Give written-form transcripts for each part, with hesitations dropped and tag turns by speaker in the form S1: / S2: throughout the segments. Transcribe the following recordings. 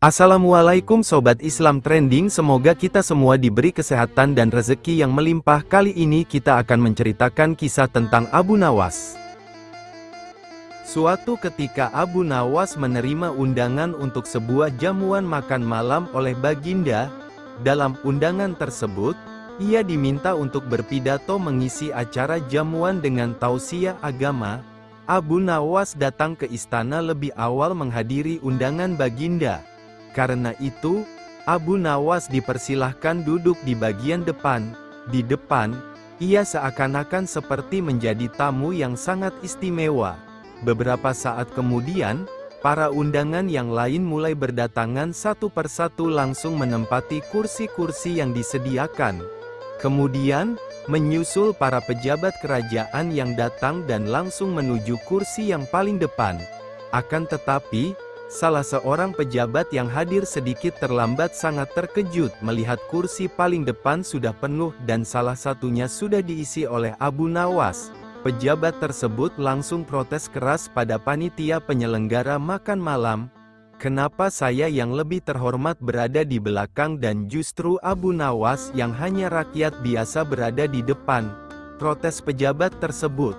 S1: Assalamualaikum Sobat Islam Trending, semoga kita semua diberi kesehatan dan rezeki yang melimpah. Kali ini kita akan menceritakan kisah tentang Abu Nawas. Suatu ketika Abu Nawas menerima undangan untuk sebuah jamuan makan malam oleh Baginda. Dalam undangan tersebut, ia diminta untuk berpidato mengisi acara jamuan dengan tausiah agama. Abu Nawas datang ke istana lebih awal menghadiri undangan Baginda. Karena itu, Abu Nawas dipersilahkan duduk di bagian depan. Di depan, ia seakan-akan seperti menjadi tamu yang sangat istimewa. Beberapa saat kemudian, para undangan yang lain mulai berdatangan satu persatu langsung menempati kursi-kursi yang disediakan. Kemudian, menyusul para pejabat kerajaan yang datang dan langsung menuju kursi yang paling depan. Akan tetapi, salah seorang pejabat yang hadir sedikit terlambat sangat terkejut melihat kursi paling depan sudah penuh dan salah satunya sudah diisi oleh Abu Nawas. Pejabat tersebut langsung protes keras pada panitia penyelenggara makan malam. Kenapa saya yang lebih terhormat berada di belakang dan justru Abu Nawas yang hanya rakyat biasa berada di depan? Protes pejabat tersebut.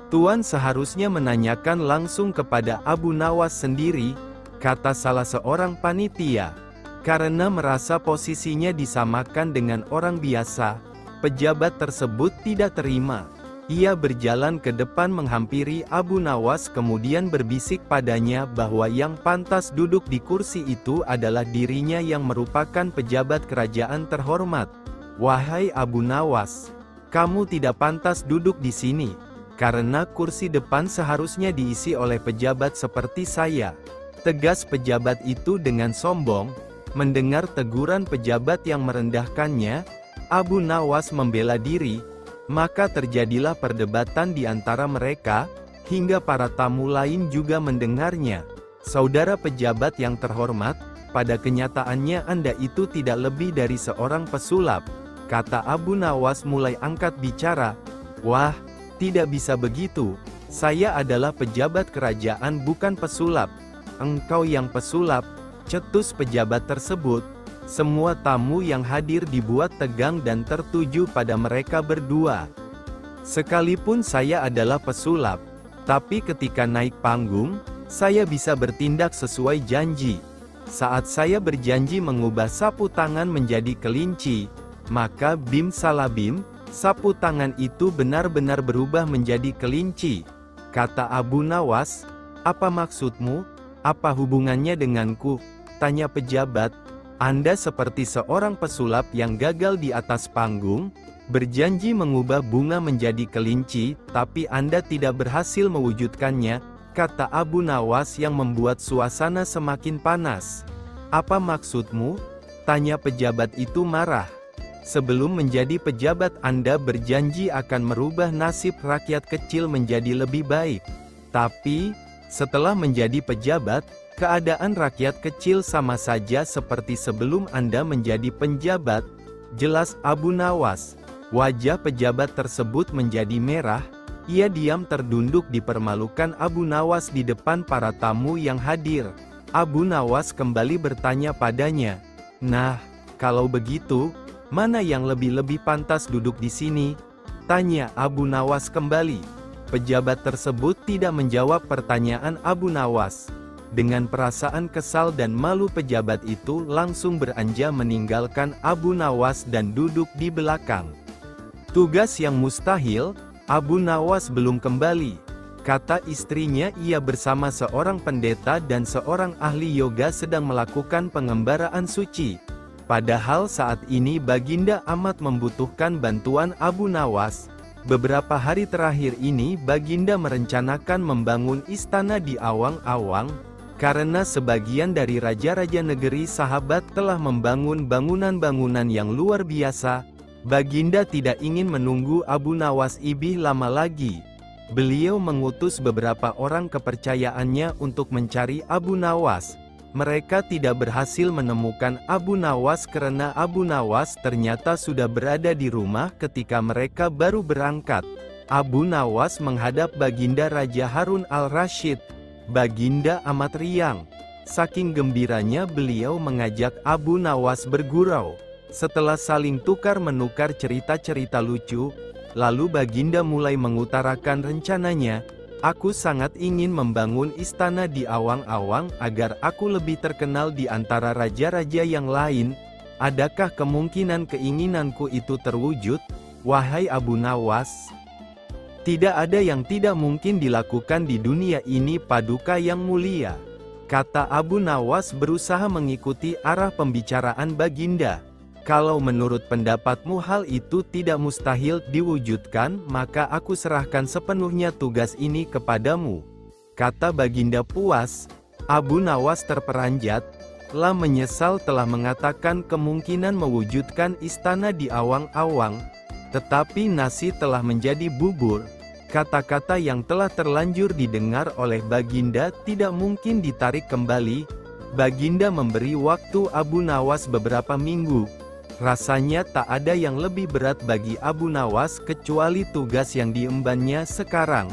S1: Tuan seharusnya menanyakan langsung kepada Abu Nawas sendiri, kata salah seorang panitia. Karena merasa posisinya disamakan dengan orang biasa, pejabat tersebut tidak terima. Ia berjalan ke depan menghampiri Abu Nawas kemudian berbisik padanya bahwa yang pantas duduk di kursi itu adalah dirinya yang merupakan pejabat kerajaan terhormat. Wahai Abu Nawas, kamu tidak pantas duduk di sini. Karena kursi depan seharusnya diisi oleh pejabat seperti saya. Tegas pejabat itu dengan sombong. Mendengar teguran pejabat yang merendahkannya, Abu Nawas membela diri. Maka terjadilah perdebatan di antara mereka, hingga para tamu lain juga mendengarnya. Saudara pejabat yang terhormat, pada kenyataannya Anda itu tidak lebih dari seorang pesulap, kata Abu Nawas mulai angkat bicara. Wah, tidak bisa begitu, saya adalah pejabat kerajaan bukan pesulap. Engkau yang pesulap, cetus pejabat tersebut. Semua tamu yang hadir dibuat tegang dan tertuju pada mereka berdua. Sekalipun saya adalah pesulap, tapi ketika naik panggung, saya bisa bertindak sesuai janji. Saat saya berjanji mengubah sapu tangan menjadi kelinci, maka bim salabim, sapu tangan itu benar-benar berubah menjadi kelinci. Kata Abu Nawas, apa maksudmu? Apa hubungannya denganku? Tanya pejabat. Anda seperti seorang pesulap yang gagal di atas panggung, berjanji mengubah bunga menjadi kelinci, tapi Anda tidak berhasil mewujudkannya, kata Abu Nawas yang membuat suasana semakin panas. Apa maksudmu? Tanya pejabat itu marah. Sebelum menjadi pejabat Anda berjanji akan merubah nasib rakyat kecil menjadi lebih baik. Tapi, setelah menjadi pejabat, keadaan rakyat kecil sama saja seperti sebelum Anda menjadi penjabat, jelas Abu Nawas. Wajah pejabat tersebut menjadi merah, ia diam terdunduk dipermalukan Abu Nawas di depan para tamu yang hadir. Abu Nawas kembali bertanya padanya, nah, kalau begitu, mana yang lebih pantas duduk di sini? Tanya Abu Nawas kembali. Pejabat tersebut tidak menjawab pertanyaan Abu Nawas. Dengan perasaan kesal dan malu pejabat itu langsung beranjak meninggalkan Abu Nawas dan duduk di belakang. Tugas yang mustahil, Abu Nawas belum kembali. Kata istrinya ia bersama seorang pendeta dan seorang ahli yoga sedang melakukan pengembaraan suci. Padahal saat ini Baginda amat membutuhkan bantuan Abu Nawas. Beberapa hari terakhir ini Baginda merencanakan membangun istana di awang-awang, karena sebagian dari raja-raja negeri sahabat telah membangun bangunan-bangunan yang luar biasa. Baginda tidak ingin menunggu Abu Nawas ibih lama lagi. Beliau mengutus beberapa orang kepercayaannya untuk mencari Abu Nawas. Mereka tidak berhasil menemukan Abu Nawas karena Abu Nawas ternyata sudah berada di rumah ketika mereka baru berangkat. Abu Nawas menghadap Baginda Raja Harun al-Rasyid. Baginda amat riang. Saking gembiranya beliau mengajak Abu Nawas bergurau. Setelah saling tukar-menukar cerita-cerita lucu, lalu Baginda mulai mengutarakan rencananya. Aku sangat ingin membangun istana di awang-awang agar aku lebih terkenal di antara raja-raja yang lain. Adakah kemungkinan keinginanku itu terwujud, wahai Abu Nawas? Tidak ada yang tidak mungkin dilakukan di dunia ini, Paduka yang mulia, kata Abu Nawas berusaha mengikuti arah pembicaraan Baginda. Kalau menurut pendapatmu hal itu tidak mustahil diwujudkan, maka aku serahkan sepenuhnya tugas ini kepadamu, kata Baginda puas. Abu Nawas terperanjat, lah menyesal telah mengatakan kemungkinan mewujudkan istana di awang-awang, tetapi nasi telah menjadi bubur. Kata-kata yang telah terlanjur didengar oleh Baginda tidak mungkin ditarik kembali. Baginda memberi waktu Abu Nawas beberapa minggu. Rasanya tak ada yang lebih berat bagi Abu Nawas kecuali tugas yang diembannya sekarang.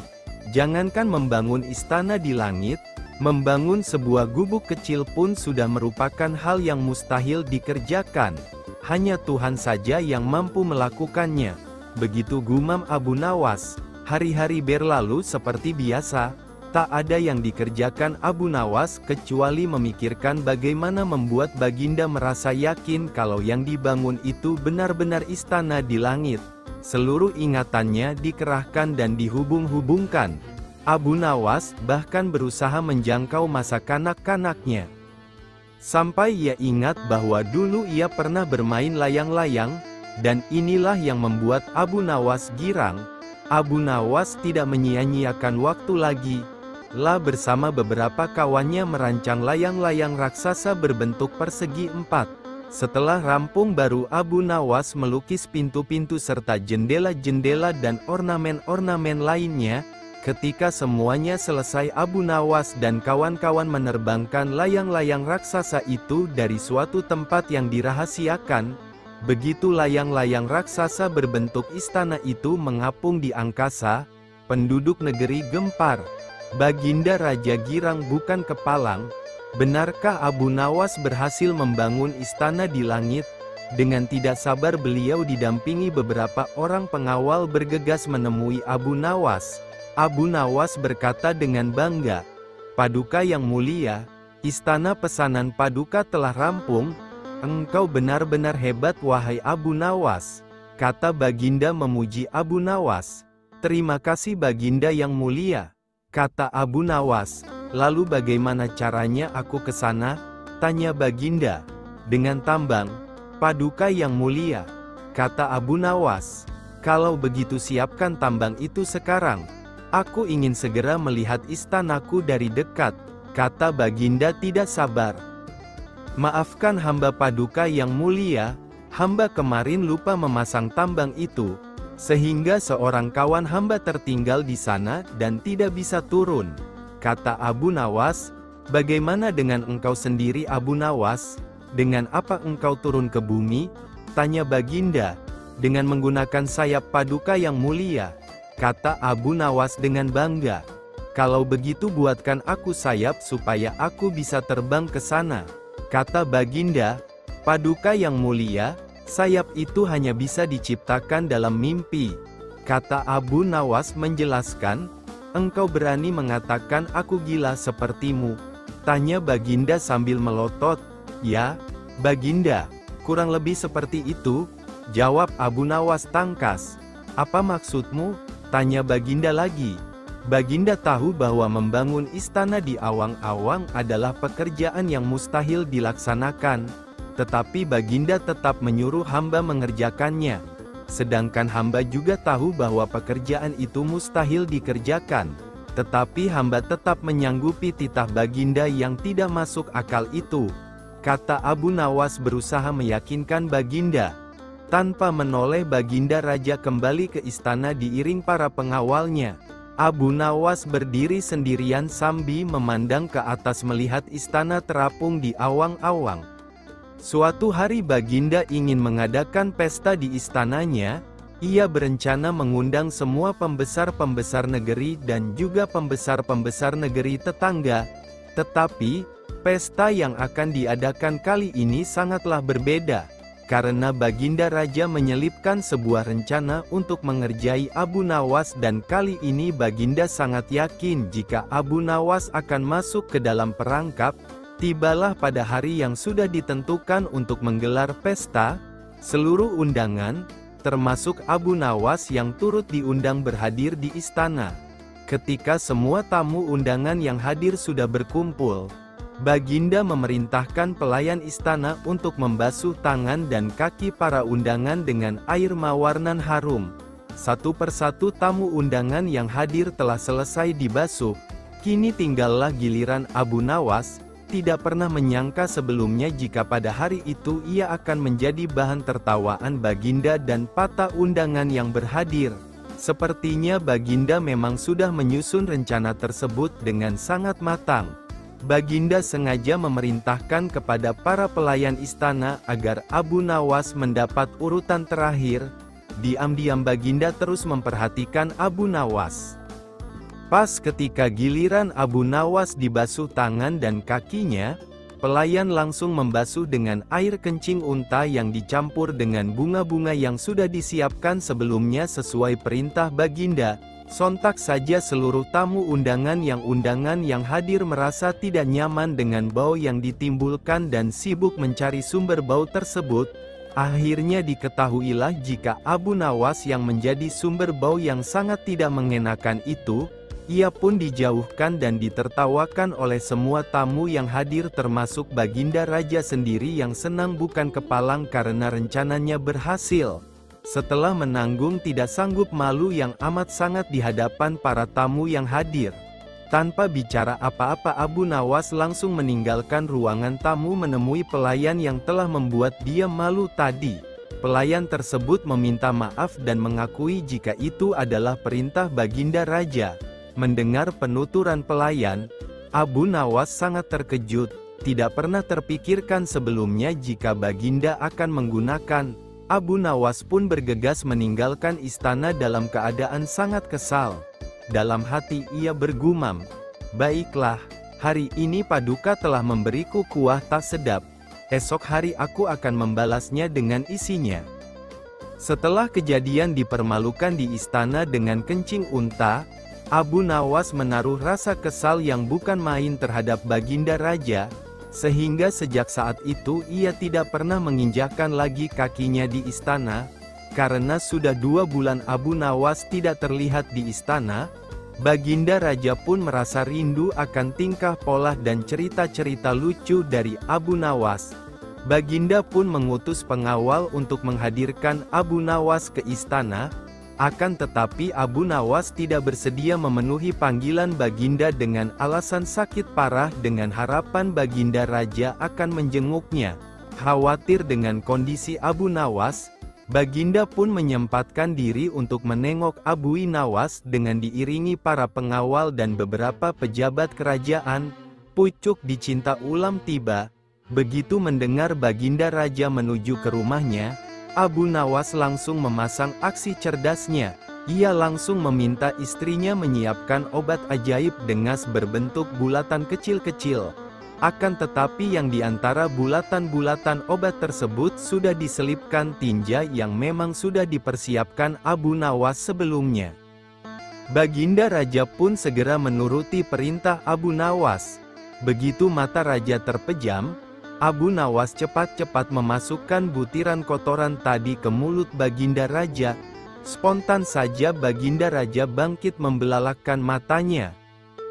S1: Jangankan membangun istana di langit, membangun sebuah gubuk kecil pun sudah merupakan hal yang mustahil dikerjakan. Hanya Tuhan saja yang mampu melakukannya. Begitu gumam Abu Nawas. Hari-hari berlalu seperti biasa. Tak ada yang dikerjakan Abu Nawas kecuali memikirkan bagaimana membuat Baginda merasa yakin kalau yang dibangun itu benar-benar istana di langit. Seluruh ingatannya dikerahkan dan dihubung-hubungkan. Abu Nawas bahkan berusaha menjangkau masa kanak-kanaknya. Sampai ia ingat bahwa dulu ia pernah bermain layang-layang, dan inilah yang membuat Abu Nawas girang. Abu Nawas tidak menyia-nyiakan waktu lagi. Lah bersama beberapa kawannya merancang layang-layang raksasa berbentuk persegi 4. Setelah rampung baru Abu Nawas melukis pintu-pintu serta jendela-jendela dan ornamen-ornamen lainnya. Ketika semuanya selesai, Abu Nawas dan kawan-kawan menerbangkan layang-layang raksasa itu dari suatu tempat yang dirahasiakan. Begitu layang-layang raksasa berbentuk istana itu mengapung di angkasa, penduduk negeri gempar. Baginda Raja girang bukan kepalang. Benarkah Abu Nawas berhasil membangun istana di langit? Dengan tidak sabar beliau didampingi beberapa orang pengawal bergegas menemui Abu Nawas. Abu Nawas berkata dengan bangga, "Paduka yang mulia, istana pesanan Paduka telah rampung. Engkau benar-benar hebat wahai Abu Nawas," kata Baginda memuji Abu Nawas. "Terima kasih Baginda yang mulia," kata Abu Nawas. "Lalu bagaimana caranya aku ke sana?" tanya Baginda. "Dengan tambang, Paduka yang mulia," kata Abu Nawas. "Kalau begitu siapkan tambang itu sekarang. Aku ingin segera melihat istanaku dari dekat," kata Baginda tidak sabar. "Maafkan hamba Paduka yang mulia, hamba kemarin lupa memasang tambang itu, sehingga seorang kawan hamba tertinggal di sana dan tidak bisa turun," kata Abu Nawas. "Bagaimana dengan engkau sendiri Abu Nawas? Dengan apa engkau turun ke bumi?" tanya Baginda. "Dengan menggunakan sayap Paduka yang mulia," kata Abu Nawas dengan bangga. "Kalau begitu buatkan aku sayap supaya aku bisa terbang ke sana," kata Baginda. "Paduka yang mulia, sayap itu hanya bisa diciptakan dalam mimpi," kata Abu Nawas menjelaskan. "Engkau berani mengatakan aku gila sepertimu?" tanya Baginda sambil melotot. "Ya, Baginda, kurang lebih seperti itu," jawab Abu Nawas tangkas. "Apa maksudmu?" tanya Baginda lagi. Baginda tahu bahwa membangun istana di awang-awang adalah pekerjaan yang mustahil dilaksanakan, tetapi Baginda tetap menyuruh hamba mengerjakannya. Sedangkan hamba juga tahu bahwa pekerjaan itu mustahil dikerjakan, tetapi hamba tetap menyanggupi titah Baginda yang tidak masuk akal itu, kata Abu Nawas berusaha meyakinkan Baginda. Tanpa menoleh Baginda Raja kembali ke istana diiring para pengawalnya. Abu Nawas berdiri sendirian sambil memandang ke atas melihat istana terapung di awang-awang. Suatu hari Baginda ingin mengadakan pesta di istananya. Ia berencana mengundang semua pembesar-pembesar negeri dan juga pembesar-pembesar negeri tetangga. Tetapi, Pesta yang akan diadakan kali ini sangatlah berbeda, karena Baginda Raja menyelipkan sebuah rencana untuk mengerjai Abu Nawas dan kali ini Baginda sangat yakin jika Abu Nawas akan masuk ke dalam perangkap. Tibalah pada hari yang sudah ditentukan untuk menggelar pesta, seluruh undangan, termasuk Abu Nawas yang turut diundang berhadir di istana. Ketika semua tamu undangan yang hadir sudah berkumpul, Baginda memerintahkan pelayan istana untuk membasuh tangan dan kaki para undangan dengan air mawar nan harum. Satu persatu tamu undangan yang hadir telah selesai dibasuh, kini tinggallah giliran Abu Nawas. Tidak pernah menyangka sebelumnya jika pada hari itu ia akan menjadi bahan tertawaan Baginda dan para undangan yang berhadir. Sepertinya Baginda memang sudah menyusun rencana tersebut dengan sangat matang. Baginda sengaja memerintahkan kepada para pelayan istana agar Abu Nawas mendapat urutan terakhir. Diam-diam Baginda terus memperhatikan Abu Nawas. Pas ketika giliran Abu Nawas dibasuh tangan dan kakinya, pelayan langsung membasuh dengan air kencing unta yang dicampur dengan bunga-bunga yang sudah disiapkan sebelumnya sesuai perintah Baginda. Sontak saja seluruh tamu undangan yang hadir merasa tidak nyaman dengan bau yang ditimbulkan dan sibuk mencari sumber bau tersebut. Akhirnya diketahuilah jika Abu Nawas yang menjadi sumber bau yang sangat tidak mengenakan itu. Ia pun dijauhkan dan ditertawakan oleh semua tamu yang hadir termasuk Baginda Raja sendiri yang senang bukan kepalang karena rencananya berhasil. Setelah menanggung tidak sanggup malu yang amat sangat di hadapan para tamu yang hadir. Tanpa bicara apa-apa Abu Nawas langsung meninggalkan ruangan tamu menemui pelayan yang telah membuat dia malu tadi. Pelayan tersebut meminta maaf dan mengakui jika itu adalah perintah Baginda Raja. Mendengar penuturan pelayan, Abu Nawas sangat terkejut, tidak pernah terpikirkan sebelumnya jika Baginda akan menggunakan. Abu Nawas pun bergegas meninggalkan istana dalam keadaan sangat kesal. Dalam hati ia bergumam, "Baiklah, hari ini Paduka telah memberiku kuah tak sedap, esok hari aku akan membalasnya dengan isinya." Setelah kejadian dipermalukan di istana dengan kencing unta, Abu Nawas menaruh rasa kesal yang bukan main terhadap Baginda Raja, sehingga sejak saat itu ia tidak pernah menginjakkan lagi kakinya di istana. Karena sudah 2 bulan Abu Nawas tidak terlihat di istana, Baginda Raja pun merasa rindu akan tingkah pola dan cerita-cerita lucu dari Abu Nawas. Baginda pun mengutus pengawal untuk menghadirkan Abu Nawas ke istana. Akan tetapi Abu Nawas tidak bersedia memenuhi panggilan Baginda dengan alasan sakit parah dengan harapan Baginda Raja akan menjenguknya. Khawatir dengan kondisi Abu Nawas, Baginda pun menyempatkan diri untuk menengok Abu Nawas dengan diiringi para pengawal dan beberapa pejabat kerajaan. Pucuk dicinta ulam tiba. Begitu mendengar Baginda Raja menuju ke rumahnya, Abu Nawas langsung memasang aksi cerdasnya. Ia langsung meminta istrinya menyiapkan obat ajaib dengas berbentuk bulatan kecil-kecil. Akan tetapi yang diantara bulatan-bulatan obat tersebut sudah diselipkan tinja yang memang sudah dipersiapkan Abu Nawas sebelumnya. Baginda Raja pun segera menuruti perintah Abu Nawas. Begitu mata Raja terpejam, Abu Nawas cepat-cepat memasukkan butiran kotoran tadi ke mulut Baginda Raja. Spontan saja Baginda Raja bangkit membelalakkan matanya.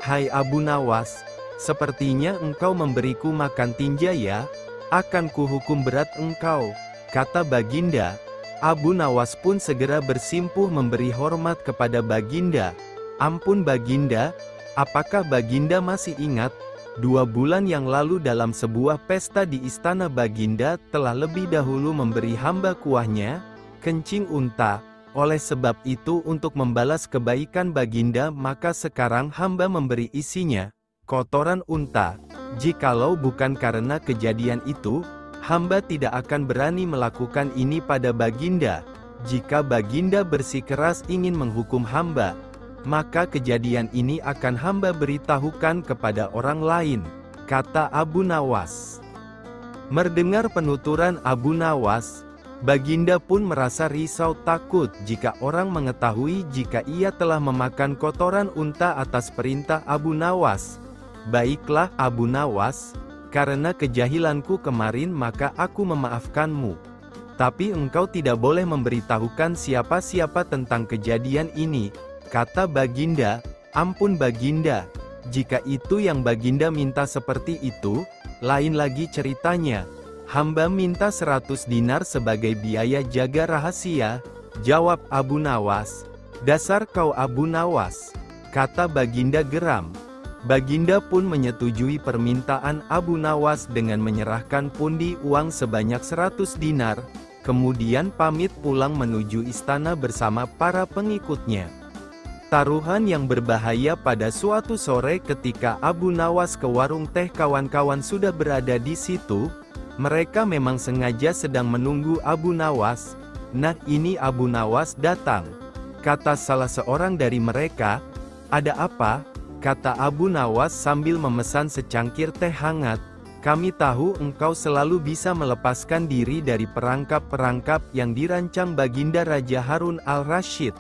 S1: "Hai Abu Nawas, sepertinya engkau memberiku makan tinja ya? Akan kuhukum berat engkau," kata Baginda. Abu Nawas pun segera bersimpuh memberi hormat kepada Baginda. "Ampun Baginda, apakah Baginda masih ingat? 2 bulan yang lalu dalam sebuah pesta di istana Baginda telah lebih dahulu memberi hamba kuahnya, kencing unta. Oleh sebab itu untuk membalas kebaikan Baginda maka sekarang hamba memberi isinya, kotoran unta. Jikalau bukan karena kejadian itu, hamba tidak akan berani melakukan ini pada Baginda. Jika Baginda bersikeras ingin menghukum hamba, maka kejadian ini akan hamba beritahukan kepada orang lain." kata Abu Nawas. Mendengar penuturan Abu Nawas, Baginda pun merasa risau takut jika orang mengetahui jika ia telah memakan kotoran unta atas perintah Abu Nawas. Baiklah Abu Nawas, karena kejahilanku kemarin maka aku memaafkanmu. Tapi engkau tidak boleh memberitahukan siapa-siapa tentang kejadian ini, kata Baginda. Ampun Baginda, jika itu yang Baginda minta seperti itu, lain lagi ceritanya. Hamba minta 100 dinar sebagai biaya jaga rahasia, jawab Abu Nawas. Dasar kau Abu Nawas, kata Baginda geram. Baginda pun menyetujui permintaan Abu Nawas dengan menyerahkan pundi uang sebanyak 100 dinar, kemudian pamit pulang menuju istana bersama para pengikutnya. Taruhan yang berbahaya pada suatu sore ketika Abu Nawas ke warung teh kawan-kawan sudah berada di situ. Mereka memang sengaja sedang menunggu Abu Nawas. Nah ini Abu Nawas datang. Kata salah seorang dari mereka. Ada apa? Kata Abu Nawas sambil memesan secangkir teh hangat. Kami tahu engkau selalu bisa melepaskan diri dari perangkap-perangkap yang dirancang Baginda Raja Harun al-Rasyid.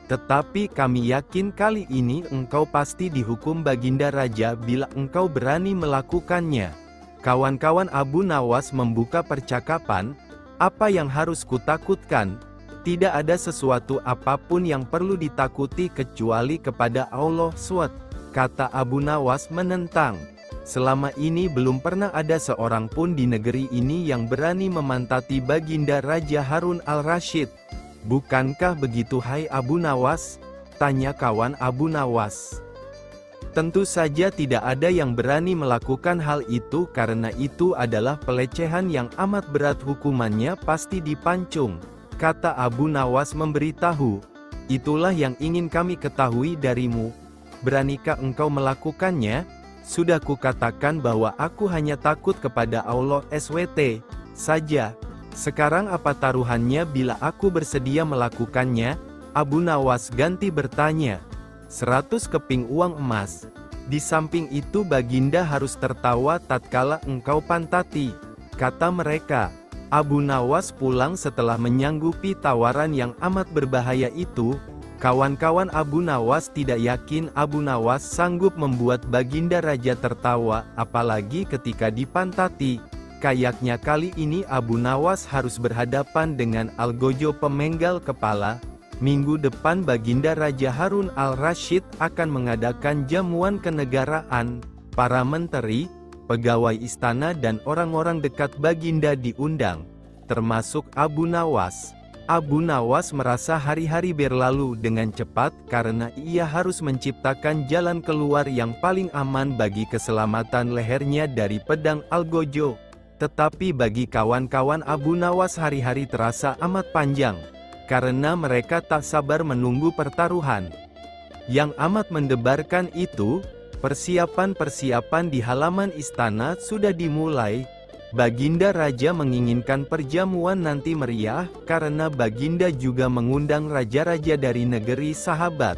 S1: Tetapi kami yakin kali ini engkau pasti dihukum Baginda Raja bila engkau berani melakukannya. Kawan-kawan Abu Nawas membuka percakapan, apa yang harus kutakutkan? Tidak ada sesuatu apapun yang perlu ditakuti kecuali kepada Allah SWT, kata Abu Nawas menentang. Selama ini belum pernah ada seorang pun di negeri ini yang berani memantati Baginda Raja Harun al-Rasyid. Bukankah begitu hai Abu Nawas? Tanya kawan Abu Nawas. Tentu saja tidak ada yang berani melakukan hal itu karena itu adalah pelecehan yang amat berat hukumannya pasti dipancung, kata Abu Nawas memberitahu. Itulah yang ingin kami ketahui darimu. Beranikah engkau melakukannya? Sudah kukatakan bahwa aku hanya takut kepada Allah SWT saja. Sekarang apa taruhannya bila aku bersedia melakukannya? Abu Nawas ganti bertanya. 100 keping uang emas. Di samping itu Baginda harus tertawa tatkala engkau pantati, kata mereka. Abu Nawas pulang setelah menyanggupi tawaran yang amat berbahaya itu. Kawan-kawan Abu Nawas tidak yakin Abu Nawas sanggup membuat Baginda Raja tertawa, apalagi ketika dipantati. Kayaknya kali ini Abu Nawas harus berhadapan dengan Algojo pemenggal kepala. Minggu depan Baginda Raja Harun al-Rasyid akan mengadakan jamuan kenegaraan. Para menteri, pegawai istana dan orang-orang dekat Baginda diundang, termasuk Abu Nawas. Abu Nawas merasa hari-hari berlalu dengan cepat karena ia harus menciptakan jalan keluar yang paling aman bagi keselamatan lehernya dari pedang Algojo. Tetapi bagi kawan-kawan Abu Nawas hari-hari terasa amat panjang, karena mereka tak sabar menunggu pertaruhan. Yang amat mendebarkan itu, persiapan-persiapan di halaman istana sudah dimulai. Baginda Raja menginginkan perjamuan nanti meriah, karena Baginda juga mengundang raja-raja dari negeri sahabat.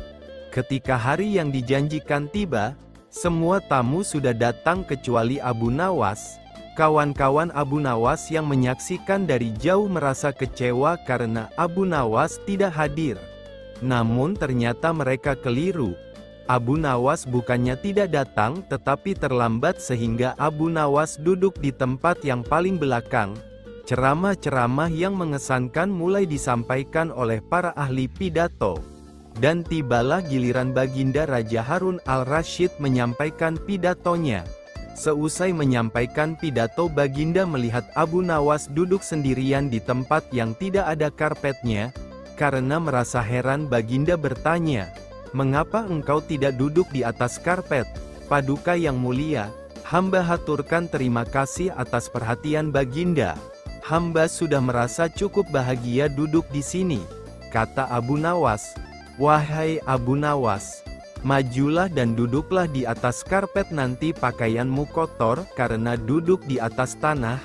S1: Ketika hari yang dijanjikan tiba, semua tamu sudah datang kecuali Abu Nawas. Kawan-kawan Abu Nawas yang menyaksikan dari jauh merasa kecewa karena Abu Nawas tidak hadir. Namun ternyata mereka keliru. Abu Nawas bukannya tidak datang tetapi terlambat sehingga Abu Nawas duduk di tempat yang paling belakang. Ceramah-ceramah yang mengesankan mulai disampaikan oleh para ahli pidato. Dan tibalah giliran Baginda Raja Harun al-Rasyid menyampaikan pidatonya. Seusai menyampaikan pidato Baginda melihat Abu Nawas duduk sendirian di tempat yang tidak ada karpetnya. Karena merasa heran Baginda bertanya, "Mengapa engkau tidak duduk di atas karpet? Paduka yang mulia, hamba haturkan terima kasih atas perhatian Baginda. Hamba sudah merasa cukup bahagia duduk di sini," kata Abu Nawas. "Wahai Abu Nawas, majulah dan duduklah di atas karpet, nanti pakaianmu kotor karena duduk di atas tanah,"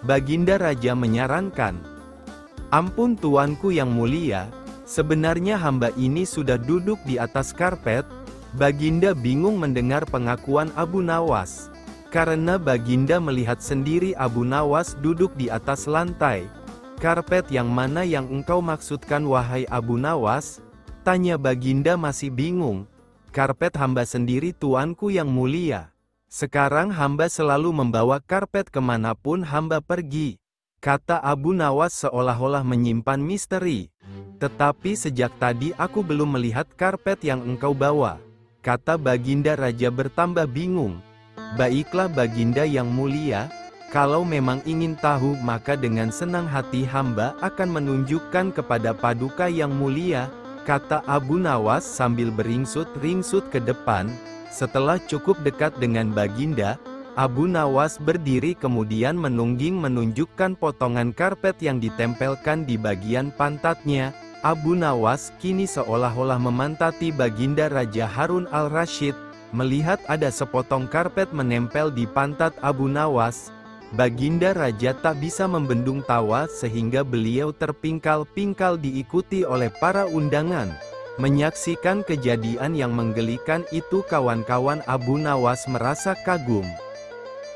S1: Baginda Raja menyarankan. "Ampun tuanku yang mulia, sebenarnya hamba ini sudah duduk di atas karpet." Baginda bingung mendengar pengakuan Abu Nawas. Karena Baginda melihat sendiri Abu Nawas duduk di atas lantai. "Karpet yang mana yang engkau maksudkan wahai Abu Nawas?" tanya Baginda masih bingung. "Karpet hamba sendiri tuanku yang mulia. Sekarang hamba selalu membawa karpet kemanapun hamba pergi," kata Abu Nawas seolah-olah menyimpan misteri. "Tetapi sejak tadi aku belum melihat karpet yang engkau bawa," kata Baginda Raja bertambah bingung. "Baiklah Baginda yang mulia, kalau memang ingin tahu maka dengan senang hati hamba akan menunjukkan kepada Paduka yang mulia," kata Abu Nawas sambil beringsut-ringsut ke depan. Setelah cukup dekat dengan Baginda, Abu Nawas berdiri kemudian menunjukkan potongan karpet yang ditempelkan di bagian pantatnya. Abu Nawas kini seolah-olah memantati Baginda Raja Harun al-Rasyid. Melihat ada sepotong karpet menempel di pantat Abu Nawas, Baginda Raja tak bisa membendung tawa sehingga beliau terpingkal-pingkal diikuti oleh para undangan. Menyaksikan kejadian yang menggelikan itu kawan-kawan Abu Nawas merasa kagum.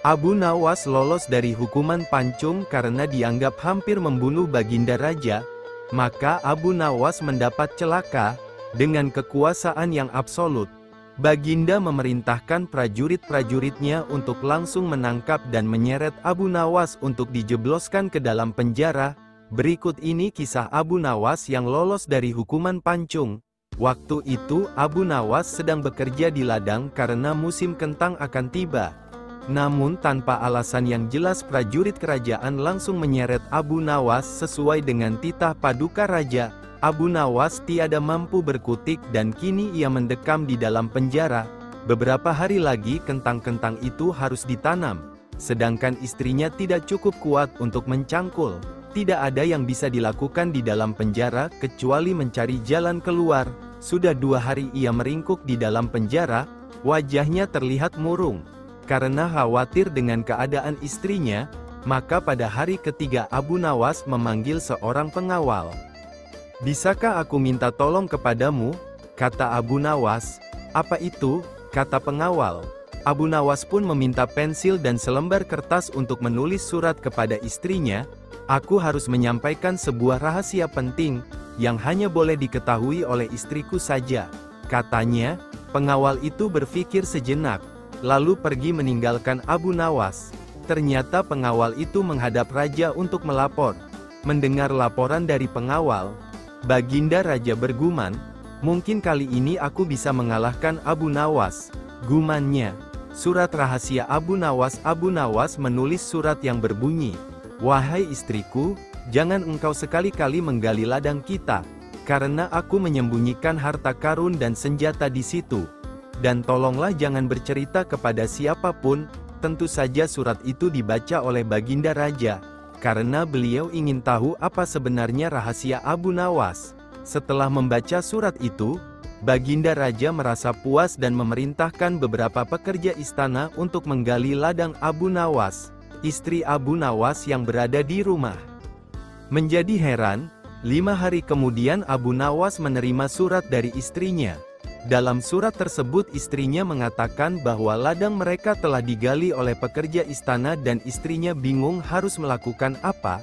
S1: Abu Nawas lolos dari hukuman pancung karena dianggap hampir membunuh Baginda Raja. Maka Abu Nawas mendapat celaka, dengan kekuasaan yang absolut. Baginda memerintahkan prajurit-prajuritnya untuk langsung menangkap dan menyeret Abu Nawas untuk dijebloskan ke dalam penjara. Berikut ini kisah Abu Nawas yang lolos dari hukuman pancung. Waktu itu Abu Nawas sedang bekerja di ladang karena musim kentang akan tiba. Namun tanpa alasan yang jelas prajurit kerajaan langsung menyeret Abu Nawas sesuai dengan titah Paduka Raja. Abu Nawas tiada mampu berkutik dan kini ia mendekam di dalam penjara. Beberapa hari lagi kentang-kentang itu harus ditanam, sedangkan istrinya tidak cukup kuat untuk mencangkul. Tidak ada yang bisa dilakukan di dalam penjara kecuali mencari jalan keluar. Sudah 2 hari ia meringkuk di dalam penjara, wajahnya terlihat murung. Karena khawatir dengan keadaan istrinya, maka pada hari ketiga Abu Nawas memanggil seorang pengawal. "Bisakah aku minta tolong kepadamu?" kata Abu Nawas. "Apa itu?" kata pengawal. Abu Nawas pun meminta pensil dan selembar kertas untuk menulis surat kepada istrinya. "Aku harus menyampaikan sebuah rahasia penting, yang hanya boleh diketahui oleh istriku saja," katanya. Pengawal itu berpikir sejenak, lalu pergi meninggalkan Abu Nawas. Ternyata pengawal itu menghadap raja untuk melapor. Mendengar laporan dari pengawal, Baginda Raja bergumam, "Mungkin kali ini aku bisa mengalahkan Abu Nawas," gumannya. Surat rahasia Abu Nawas. Abu Nawas menulis surat yang berbunyi, "Wahai istriku, jangan engkau sekali-kali menggali ladang kita, karena aku menyembunyikan harta karun dan senjata di situ. Dan tolonglah jangan bercerita kepada siapapun." Tentu saja surat itu dibaca oleh Baginda Raja, karena beliau ingin tahu apa sebenarnya rahasia Abu Nawas. Setelah membaca surat itu, Baginda Raja merasa puas dan memerintahkan beberapa pekerja istana untuk menggali ladang Abu Nawas. Istri Abu Nawas yang berada di rumah menjadi heran. 5 hari kemudian Abu Nawas menerima surat dari istrinya. Dalam surat tersebut istrinya mengatakan bahwa ladang mereka telah digali oleh pekerja istana dan istrinya bingung harus melakukan apa.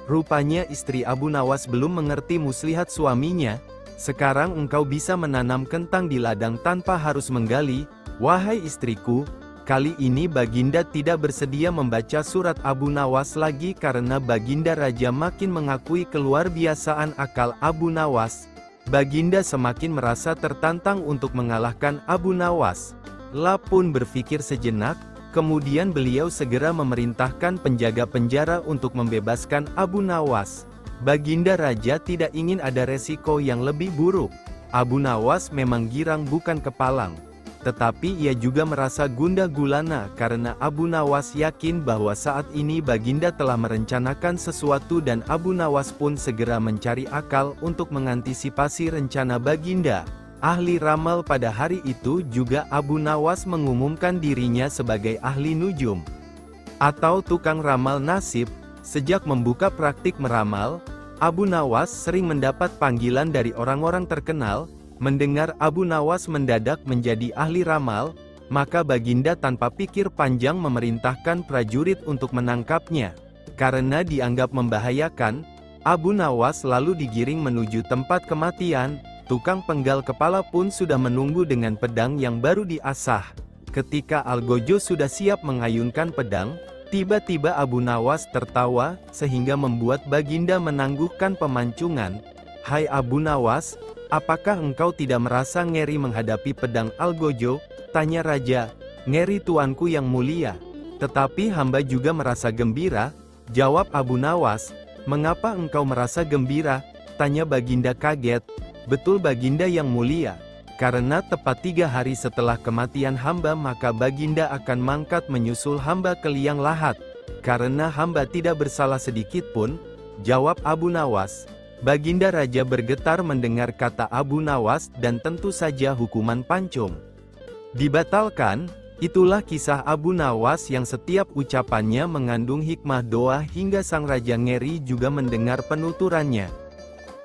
S1: Rupanya istri Abu Nawas belum mengerti muslihat suaminya. "Sekarang engkau bisa menanam kentang di ladang tanpa harus menggali, wahai istriku." Kali ini Baginda tidak bersedia membaca surat Abu Nawas lagi karena Baginda Raja makin mengakui keluarbiasaan akal Abu Nawas. Baginda semakin merasa tertantang untuk mengalahkan Abu Nawas. La pun berpikir sejenak, kemudian beliau segera memerintahkan penjaga penjara untuk membebaskan Abu Nawas. Baginda Raja tidak ingin ada resiko yang lebih buruk. Abu Nawas memang girang bukan kepalang. Tetapi ia juga merasa gundah gulana karena Abu Nawas yakin bahwa saat ini Baginda telah merencanakan sesuatu dan Abu Nawas pun segera mencari akal untuk mengantisipasi rencana Baginda. Ahli ramal pada hari itu juga Abu Nawas mengumumkan dirinya sebagai ahli nujum atau tukang ramal nasib. Sejak membuka praktik meramal, Abu Nawas sering mendapat panggilan dari orang-orang terkenal. Mendengar Abu Nawas mendadak menjadi ahli ramal, Maka Baginda tanpa pikir panjang memerintahkan prajurit untuk menangkapnya. Karena dianggap membahayakan, Abu Nawas lalu digiring menuju tempat kematian. Tukang penggal kepala pun sudah menunggu dengan pedang yang baru diasah. Ketika Algojo sudah siap mengayunkan pedang, tiba-tiba Abu Nawas tertawa, sehingga membuat Baginda menangguhkan pemancungan. "Hai Abu Nawas, apakah engkau tidak merasa ngeri menghadapi pedang Algojo?" tanya raja. "Ngeri tuanku yang mulia. Tetapi hamba juga merasa gembira," jawab Abu Nawas. "Mengapa engkau merasa gembira?" tanya Baginda kaget. "Betul Baginda yang mulia. Karena tepat 3 hari setelah kematian hamba maka Baginda akan mangkat menyusul hamba ke liang lahat. Karena hamba tidak bersalah sedikit pun," jawab Abu Nawas. Baginda Raja bergetar mendengar kata Abu Nawas dan tentu saja hukuman pancung dibatalkan. Itulah kisah Abu Nawas yang setiap ucapannya mengandung hikmah doa hingga sang raja ngeri juga mendengar penuturannya.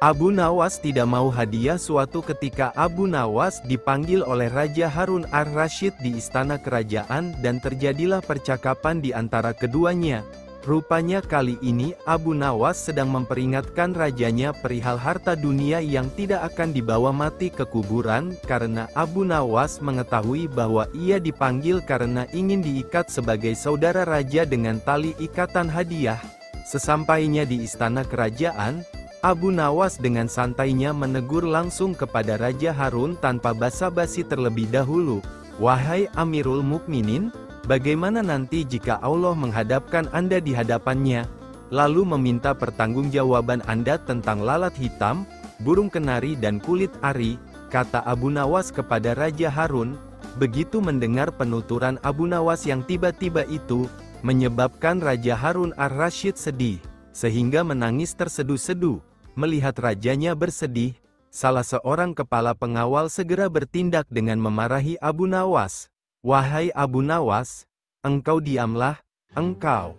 S1: Abu Nawas tidak mau hadiah. Suatu ketika Abu Nawas dipanggil oleh Raja Harun ar-Rasyid di istana kerajaan dan terjadilah percakapan di antara keduanya. Rupanya kali ini Abu Nawas sedang memperingatkan rajanya perihal harta dunia yang tidak akan dibawa mati ke kuburan, karena Abu Nawas mengetahui bahwa ia dipanggil karena ingin diikat sebagai saudara raja dengan tali ikatan hadiah. Sesampainya di istana kerajaan, Abu Nawas dengan santainya menegur langsung kepada Raja Harun tanpa basa-basi terlebih dahulu. "Wahai Amirul Mukminin, bagaimana nanti jika Allah menghadapkan Anda di hadapannya, lalu meminta pertanggungjawaban Anda tentang lalat hitam, burung kenari dan kulit ari?" kata Abu Nawas kepada Raja Harun. Begitu mendengar penuturan Abu Nawas yang tiba-tiba itu, menyebabkan Raja Harun ar-Rasyid sedih, sehingga menangis terseduh-seduh. Melihat rajanya bersedih, salah seorang kepala pengawal segera bertindak dengan memarahi Abu Nawas. "Wahai Abu Nawas, engkau diamlah, engkau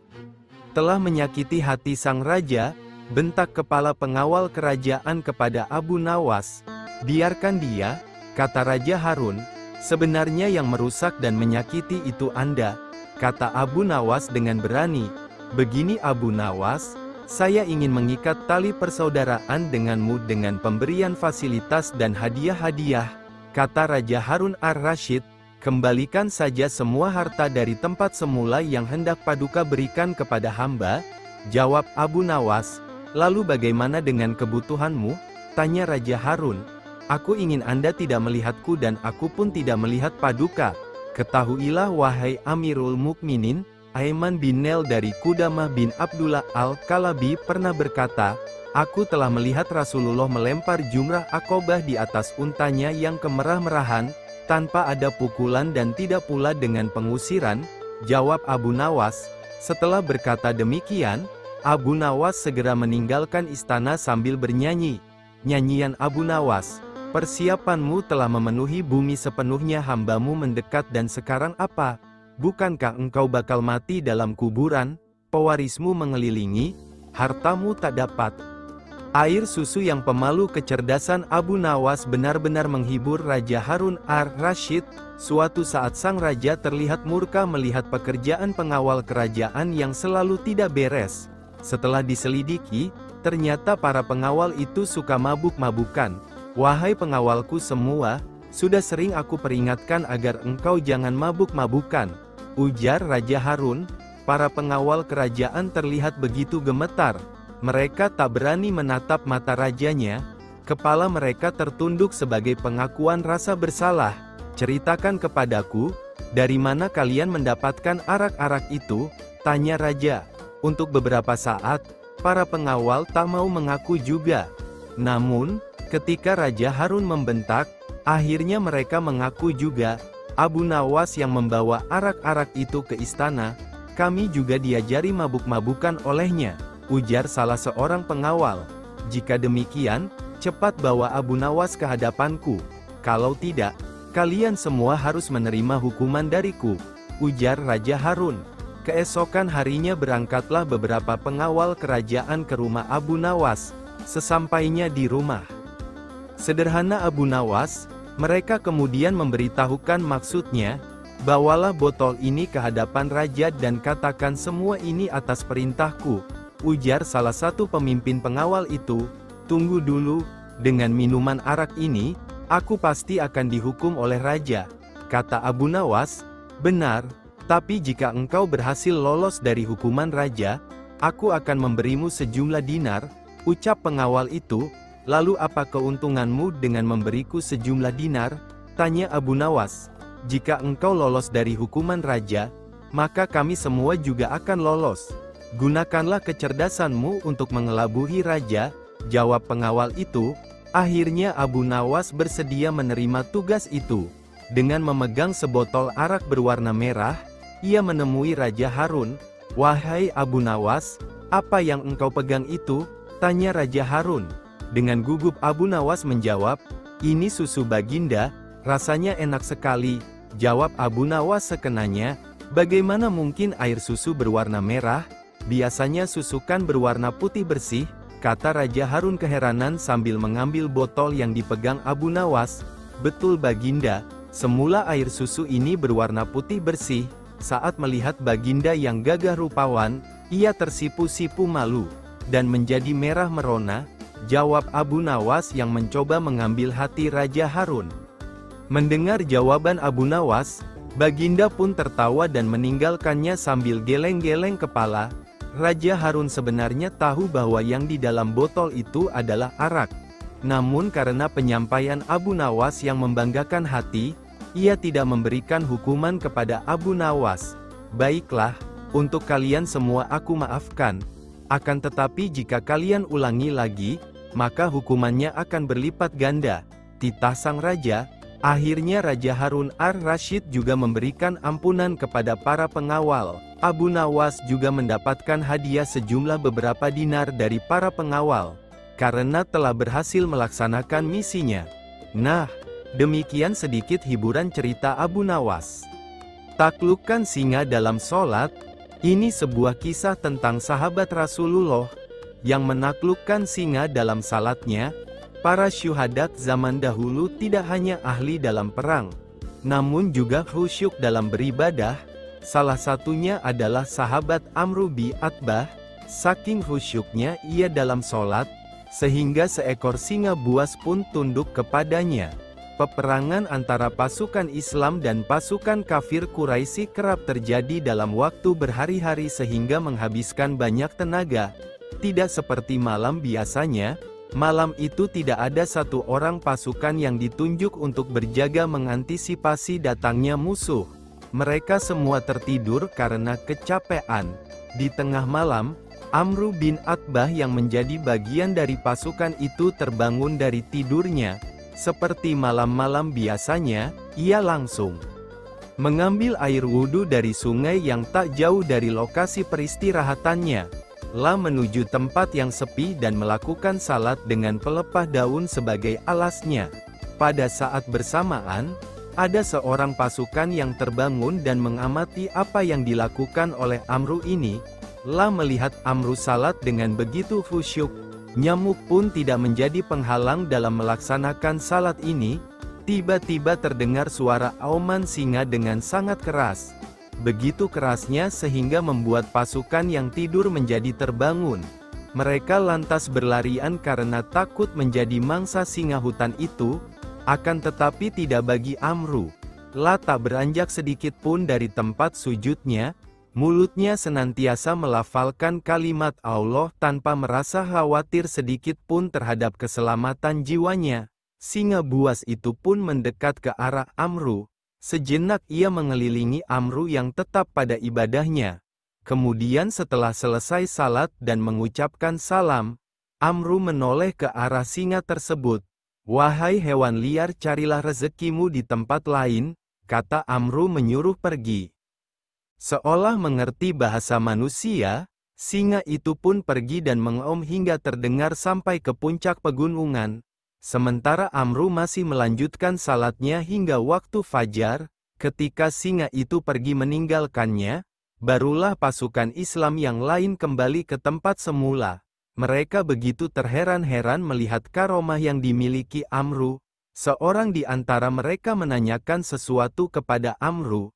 S1: telah menyakiti hati sang raja," bentak kepala pengawal kerajaan kepada Abu Nawas. "Biarkan dia," kata Raja Harun. "Sebenarnya yang merusak dan menyakiti itu Anda," kata Abu Nawas dengan berani. "Begini Abu Nawas, saya ingin mengikat tali persaudaraan denganmu dengan pemberian fasilitas dan hadiah-hadiah," kata Raja Harun ar-Rasyid. "Kembalikan saja semua harta dari tempat semula yang hendak Paduka berikan kepada hamba," jawab Abu Nawas. "Lalu bagaimana dengan kebutuhanmu?" tanya Raja Harun. "Aku ingin Anda tidak melihatku dan aku pun tidak melihat Paduka. Ketahuilah wahai Amirul Mukminin, Aiman bin Nel dari Qudamah bin Abdullah al-Kalabi pernah berkata, aku telah melihat Rasulullah melempar jumrah Aqobah di atas untanya yang kemerah-merahan, tanpa ada pukulan dan tidak pula dengan pengusiran," jawab Abu Nawas. Setelah berkata demikian, Abu Nawas segera meninggalkan istana sambil bernyanyi. Nyanyian Abu Nawas, "Persiapanmu telah memenuhi bumi sepenuhnya, hambamu mendekat dan sekarang apa? Bukankah engkau bakal mati dalam kuburan? Pewarismu mengelilingi, hartamu tak dapat." Air susu yang pemalu kecerdasan Abu Nawas benar-benar menghibur Raja Harun ar-Rasyid. Suatu saat sang raja terlihat murka melihat pekerjaan pengawal kerajaan yang selalu tidak beres. Setelah diselidiki, ternyata para pengawal itu suka mabuk-mabukan. "Wahai pengawalku semua, sudah sering aku peringatkan agar engkau jangan mabuk-mabukan," ujar Raja Harun. Para pengawal kerajaan terlihat begitu gemetar. Mereka tak berani menatap mata rajanya. Kepala mereka tertunduk sebagai pengakuan rasa bersalah. "Ceritakan kepadaku, dari mana kalian mendapatkan arak-arak itu?" tanya raja. Untuk beberapa saat, para pengawal tak mau mengaku juga. Namun, ketika Raja Harun membentak, akhirnya mereka mengaku juga. "Abu Nawas yang membawa arak-arak itu ke istana, kami juga diajari mabuk-mabukan olehnya," ujar salah seorang pengawal. "Jika demikian, cepat bawa Abu Nawas ke hadapanku. Kalau tidak, kalian semua harus menerima hukuman dariku," ujar Raja Harun. Keesokan harinya berangkatlah beberapa pengawal kerajaan ke rumah Abu Nawas. Sesampainya di rumah sederhana Abu Nawas, mereka kemudian memberitahukan maksudnya. Bawalah botol ini ke hadapan raja dan katakan semua ini atas perintahku, ujar salah satu pemimpin pengawal itu. Tunggu dulu, dengan minuman arak ini, aku pasti akan dihukum oleh raja, kata Abu Nawas. Benar, tapi jika engkau berhasil lolos dari hukuman raja, aku akan memberimu sejumlah dinar, ucap pengawal itu. Lalu apa keuntunganmu dengan memberiku sejumlah dinar? Tanya Abu Nawas. Jika engkau lolos dari hukuman raja, maka kami semua juga akan lolos. Gunakanlah kecerdasanmu untuk mengelabuhi raja, jawab pengawal itu. Akhirnya Abu Nawas bersedia menerima tugas itu. Dengan memegang sebotol arak berwarna merah, ia menemui Raja Harun. Wahai Abu Nawas, apa yang engkau pegang itu? Tanya Raja Harun. Dengan gugup Abu Nawas menjawab, ini susu Baginda, rasanya enak sekali, jawab Abu Nawas sekenanya. Bagaimana mungkin air susu berwarna merah? Biasanya susu kan berwarna putih bersih, kata Raja Harun keheranan sambil mengambil botol yang dipegang Abu Nawas. Betul Baginda, semula air susu ini berwarna putih bersih. Saat melihat Baginda yang gagah rupawan, ia tersipu-sipu malu, dan menjadi merah merona, jawab Abu Nawas yang mencoba mengambil hati Raja Harun. Mendengar jawaban Abu Nawas, Baginda pun tertawa dan meninggalkannya sambil geleng-geleng kepala. Raja Harun sebenarnya tahu bahwa yang di dalam botol itu adalah arak. Namun karena penyampaian Abu Nawas yang membanggakan hati, ia tidak memberikan hukuman kepada Abu Nawas. Baiklah, untuk kalian semua aku maafkan. Akan tetapi jika kalian ulangi lagi, maka hukumannya akan berlipat ganda, titah sang raja. Akhirnya Raja Harun ar-Rasyid juga memberikan ampunan kepada para pengawal. Abu Nawas juga mendapatkan hadiah sejumlah beberapa dinar dari para pengawal, karena telah berhasil melaksanakan misinya. Nah, demikian sedikit hiburan cerita Abu Nawas. Taklukkan singa dalam sholat. Ini sebuah kisah tentang sahabat Rasulullah yang menaklukkan singa dalam salatnya. Para syuhada zaman dahulu tidak hanya ahli dalam perang, namun juga khusyuk dalam beribadah. Salah satunya adalah sahabat Amru bin Atbah. Saking khusyuknya ia dalam sholat, sehingga seekor singa buas pun tunduk kepadanya. Peperangan antara pasukan Islam dan pasukan kafir Quraisy kerap terjadi dalam waktu berhari-hari sehingga menghabiskan banyak tenaga. Tidak seperti malam biasanya, malam itu tidak ada satu orang pasukan yang ditunjuk untuk berjaga mengantisipasi datangnya musuh. Mereka semua tertidur karena kecapean. Di tengah malam, Amru bin Atbah yang menjadi bagian dari pasukan itu terbangun dari tidurnya. Seperti malam-malam biasanya, ia langsung mengambil air wudhu dari sungai yang tak jauh dari lokasi peristirahatannya, lalu menuju tempat yang sepi dan melakukan salat dengan pelepah daun sebagai alasnya. Pada saat bersamaan, ada seorang pasukan yang terbangun dan mengamati apa yang dilakukan oleh Amru ini. Lalu melihat Amru salat dengan begitu khusyuk, nyamuk pun tidak menjadi penghalang dalam melaksanakan salat ini. Tiba-tiba terdengar suara auman singa dengan sangat keras. Begitu kerasnya sehingga membuat pasukan yang tidur menjadi terbangun. Mereka lantas berlarian karena takut menjadi mangsa singa hutan itu. Akan tetapi tidak bagi Amru. Tak beranjak sedikit pun dari tempat sujudnya. Mulutnya senantiasa melafalkan kalimat Allah tanpa merasa khawatir sedikit pun terhadap keselamatan jiwanya. Singa buas itu pun mendekat ke arah Amru. Sejenak ia mengelilingi Amru yang tetap pada ibadahnya. Kemudian setelah selesai salat dan mengucapkan salam, Amru menoleh ke arah singa tersebut. Wahai hewan liar, carilah rezekimu di tempat lain, kata Amru menyuruh pergi. Seolah mengerti bahasa manusia, singa itu pun pergi dan mengaum hingga terdengar sampai ke puncak pegunungan. Sementara Amru masih melanjutkan salatnya hingga waktu fajar. Ketika singa itu pergi meninggalkannya, barulah pasukan Islam yang lain kembali ke tempat semula. Mereka begitu terheran-heran melihat karomah yang dimiliki Amru. Seorang di antara mereka menanyakan sesuatu kepada Amru.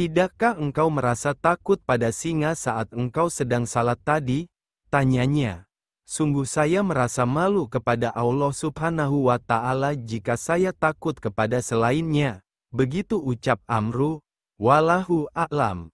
S1: Tidakkah engkau merasa takut pada singa saat engkau sedang salat tadi? Tanyanya. Sungguh saya merasa malu kepada Allah Subhanahu wa Ta'ala jika saya takut kepada selainnya. Begitu ucap Amru. Wallahu a'lam.